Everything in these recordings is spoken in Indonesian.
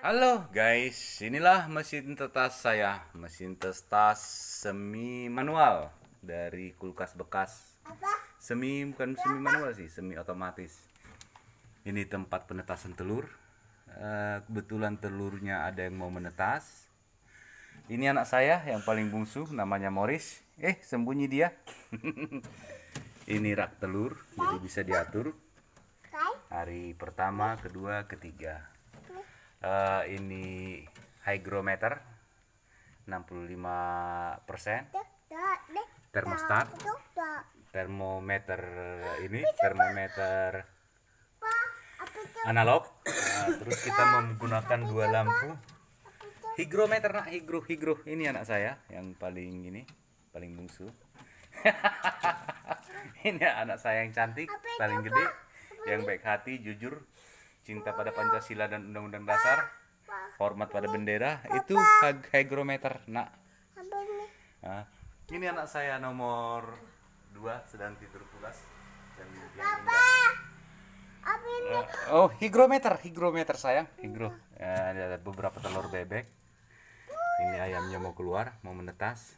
Halo guys, inilah mesin tetas saya, mesin tetas semi manual dari kulkas bekas. Bukan semi manual sih, semi otomatis. Ini tempat penetasan telur. Kebetulan telurnya ada yang mau menetas. Ini anak saya yang paling bungsu, namanya Morris. Sembunyi dia. Ini rak telur, jadi bisa diatur. Hari pertama, kedua, ketiga. Ini hygrometer 65%, termostat, termometer analog. Terus kita menggunakan dua lampu hygrometer. Higro ini anak saya yang paling bungsu. Ini anak saya yang cantik, paling gede, yang baik hati, jujur, cinta pada Pancasila dan Undang-Undang Dasar, hormat pada bendera. Itu hygrometer, nak. Nah, ini anak saya nomor 2 sedang tidur pulas dan mimpi yang indah. Hygrometer sayang, ada beberapa telur bebek. Ini ayamnya mau keluar, mau menetas.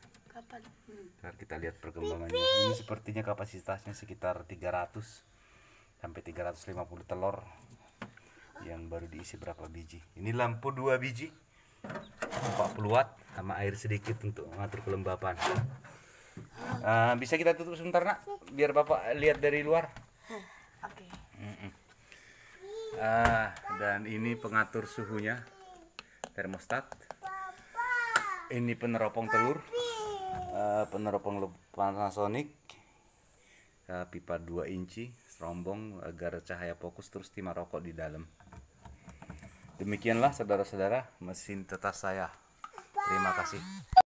Ntar kita lihat perkembangannya. Ini sepertinya kapasitasnya sekitar 300 sampai 350 telur yang baru diisi berapa biji. Ini lampu 2 biji 40 watt sama air sedikit untuk mengatur kelembapan. Bisa kita tutup sebentar, nak, biar bapak lihat dari luar. Oke. Dan ini pengatur suhunya, termostat. Ini peneropong telur, peneropong Panasonic, pipa 2 inci, serombong agar cahaya fokus, terus timah rokok di dalam. Demikianlah saudara-saudara mesin tetas saya. Terima kasih.